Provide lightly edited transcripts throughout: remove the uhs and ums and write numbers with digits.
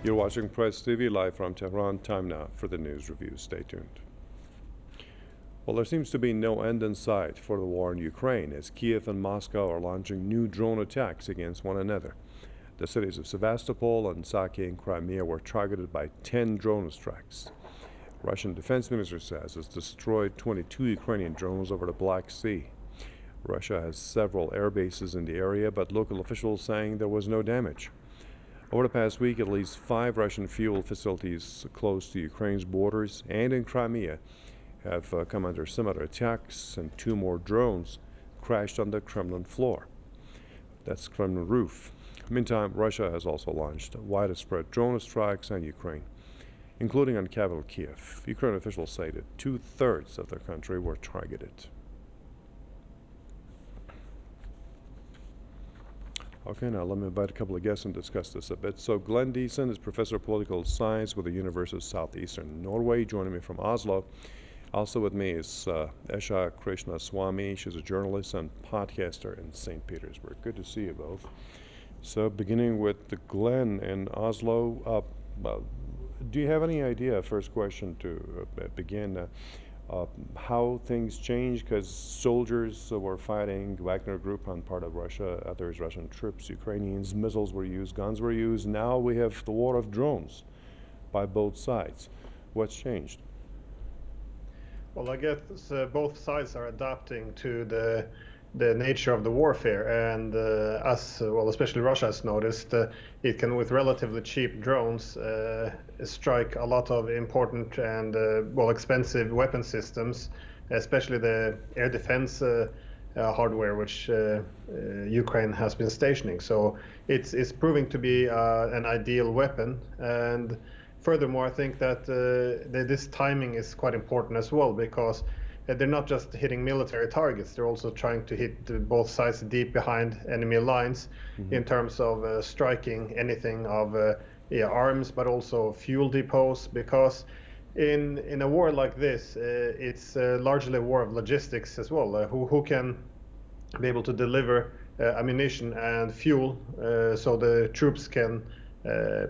You're watching Press TV live from Tehran. Time now for the news review. Stay tuned. Well, there seems to be no end in sight for the war in Ukraine as Kyiv and Moscow are launching new drone attacks against one another. The cities of Sevastopol and Saki in Crimea were targeted by 10 drone strikes. Russian defense minister says it's destroyed 22 Ukrainian drones over the Black Sea. Russia has several air bases in the area, but local officials saying there was no damage. Over the past week, at least 5 Russian fuel facilities close to Ukraine's borders and in Crimea have come under similar attacks, and 2 more drones crashed on the Kremlin floor. That's Kremlin roof. Meantime, Russia has also launched widespread drone strikes on Ukraine, including on capital Kyiv. Ukrainian officials say that 2/3 of their country were targeted. Okay, now let me invite a couple of guests and discuss this a bit. So Glenn Deason is professor of political science with the University of Southeastern Norway, joining me from Oslo. Also with me is Esha Krishnaswamy. She's a journalist and podcaster in St. Petersburg. Good to see you both. So beginning with Glenn in Oslo, do you have any idea, first question to begin, how things changed? Because soldiers were fighting, Wagner Group on part of Russia, others Russian troops, Ukrainians, missiles were used, guns were used. Now we have the war of drones by both sides. What's changed? Well, I guess both sides are adapting to the nature of the warfare, and especially Russia has noticed, it can, with relatively cheap drones, strike a lot of important and expensive weapon systems, especially the air defense hardware which Ukraine has been stationing. So it's proving to be an ideal weapon. And furthermore, I think that this timing is quite important as well, because they're not just hitting military targets, they're also trying to hit both sides deep behind enemy lines in terms of striking anything of arms, but also fuel depots, because in a war like this, it's largely a war of logistics as well. Who can be able to deliver ammunition and fuel so the troops can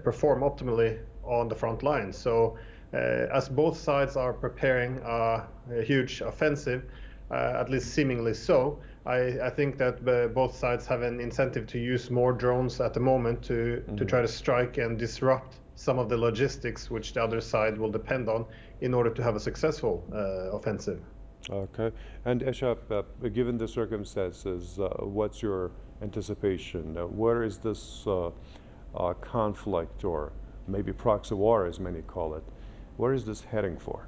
perform optimally on the front line. So as both sides are preparing a huge offensive, at least seemingly so, I think that both sides have an incentive to use more drones at the moment to try to strike and disrupt some of the logistics which the other side will depend on in order to have a successful offensive. Okay. And Esha, given the circumstances, what's your anticipation? Where is this conflict, or maybe proxy war as many call it, where is this heading for?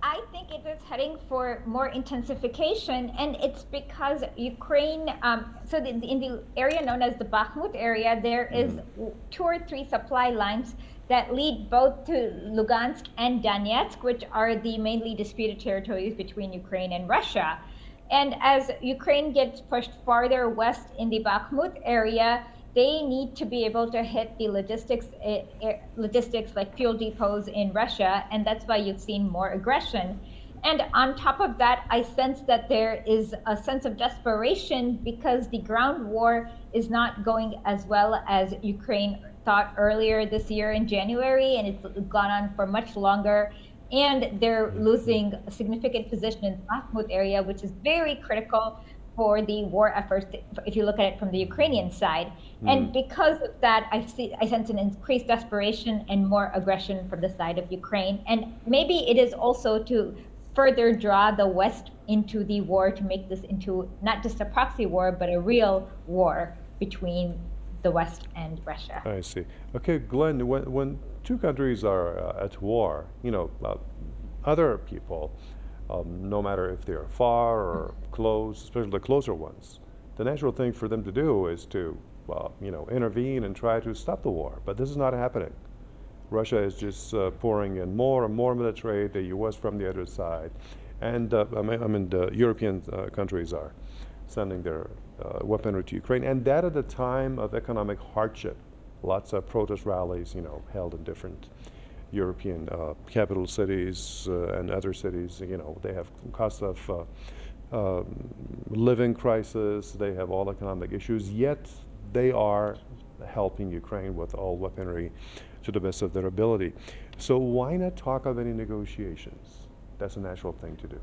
I think it is heading for more intensification, and it's because Ukraine, in the area known as the Bakhmut area, there is 2 or 3 supply lines that lead both to Lugansk and Donetsk, which are the mainly disputed territories between Ukraine and Russia. And as Ukraine gets pushed farther west in the Bakhmut area, they need to be able to hit the logistics like fuel depots in Russia, and that's why you've seen more aggression. And on top of that, I sense that there is a sense of desperation because the ground war is not going as well as Ukraine thought earlier this year in January, and it's gone on for much longer. And they're losing a significant position in the Bakhmut area, which is very critical for the war efforts, if you look at it from the Ukrainian side. And because of that, I sense an increased desperation and more aggression from the side of Ukraine. And maybe it is also to further draw the West into the war, to make this into not just a proxy war, but a real war between the West and Russia. I see. Okay, Glenn, when 2 countries are at war, other people, no matter if they're far or close, especially the closer ones, the natural thing for them to do is to, intervene and try to stop the war. But this is not happening. Russia is just pouring in more and more military, the U.S. from the other side. And the European countries are sending their weaponry to Ukraine. And that at a time of economic hardship. Lots of protest rallies, held in different European capital cities and other cities. They have cost of living crisis, they have all economic issues, yet they are helping Ukraine with all weaponry to the best of their ability. So why not talk of any negotiations? That's a natural thing to do.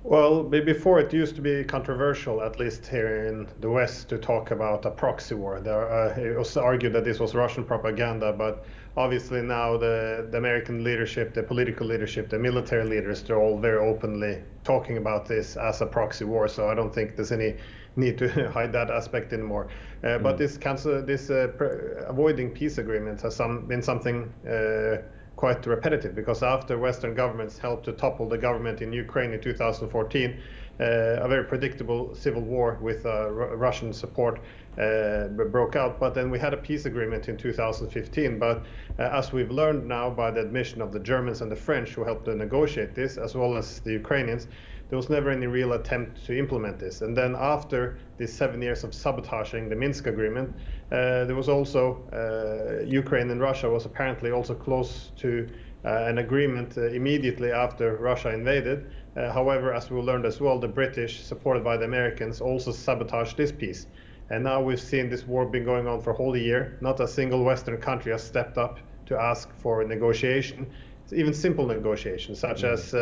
Well, before it used to be controversial, at least here in the West, to talk about a proxy war. It was argued that this was Russian propaganda, but obviously now the American leadership, the political leadership, the military leaders, they're all very openly talking about this as a proxy war. So I don't think there's any need to hide that aspect anymore. But this avoiding peace agreements has been something quite repetitive, because after Western governments helped to topple the government in Ukraine in 2014, a very predictable civil war with Russian support broke out. But then we had a peace agreement in 2015. But as we've learned now by the admission of the Germans and the French who helped to negotiate this, as well as the Ukrainians, there was never any real attempt to implement this. And then after these 7 years of sabotaging the Minsk agreement, there was also Ukraine and Russia was apparently also close to an agreement immediately after Russia invaded. However, as we learned as well, the British, supported by the Americans, also sabotaged this peace. And now we've seen this war been going on for a whole year. Not a single Western country has stepped up to ask for a negotiation, even simple negotiations, such as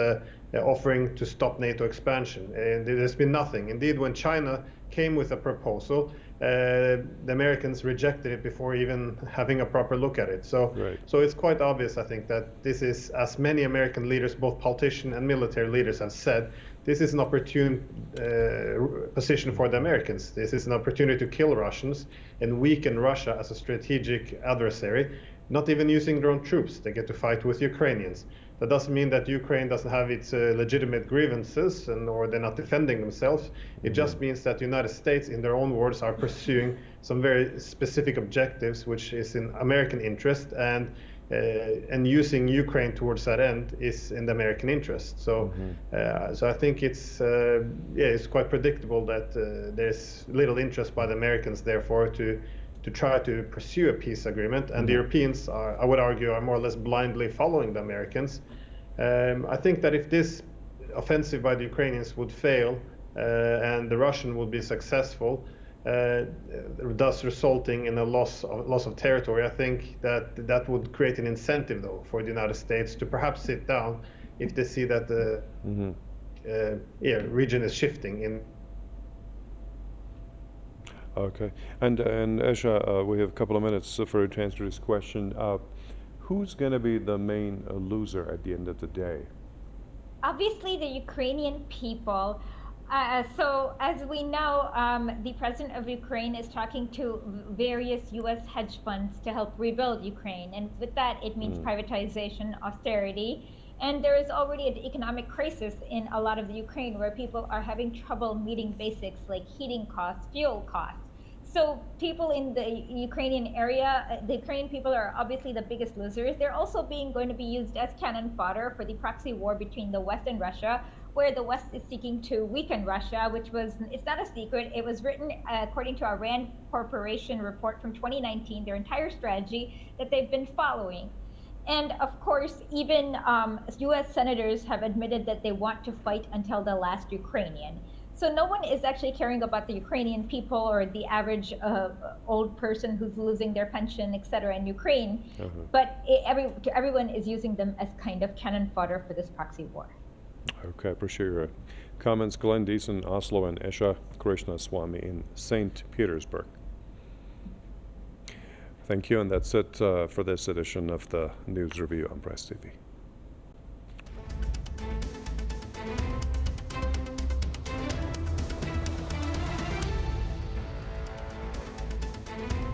offering to stop NATO expansion. And there's been nothing. Indeed, when China came with a proposal, the Americans rejected it before even having a proper look at it. So it's quite obvious, I think, that this is, as many American leaders, both politicians and military leaders have said, this is an opportune position for the Americans. This is an opportunity to kill Russians and weaken Russia as a strategic adversary. Not even using their own troops, they get to fight with Ukrainians. That doesn't mean that Ukraine doesn't have its legitimate grievances or they're not defending themselves. It just means that the United States, in their own words, are pursuing some very specific objectives, which is in American interest, and using Ukraine towards that end is in the American interest. So, so I think it's quite predictable that there's little interest by the Americans, therefore, to try to pursue a peace agreement, and the Europeans are, I would argue, are more or less blindly following the Americans. I think that if this offensive by the Ukrainians would fail and the Russian would be successful, thus resulting in a loss of territory, I think that would create an incentive, though, for the United States to perhaps sit down if they see that the region is shifting in. Okay, and Esha, we have a couple of minutes for you to answer this question. Who's going to be the main loser at the end of the day? Obviously, the Ukrainian people. So, as we know, the president of Ukraine is talking to various U.S. hedge funds to help rebuild Ukraine, and with that, it means privatization, austerity. And there is already an economic crisis in a lot of the Ukraine where people are having trouble meeting basics like heating costs, fuel costs. So people in the Ukrainian area, the Ukrainian people are obviously the biggest losers. They're also going to be used as cannon fodder for the proxy war between the West and Russia, where the West is seeking to weaken Russia, it's not a secret. It was written according to a RAND Corporation report from 2019, their entire strategy that they've been following. And of course, even US senators have admitted that they want to fight until the last Ukrainian. So no one is actually caring about the Ukrainian people or the average old person who's losing their pension, etc. in Ukraine. But everyone is using them as kind of cannon fodder for this proxy war. Okay, appreciate your comments. Glenn Deason, Oslo, and Esha Krishnaswamy in St. Petersburg. Thank you, and that's it for this edition of the News Review on Press TV.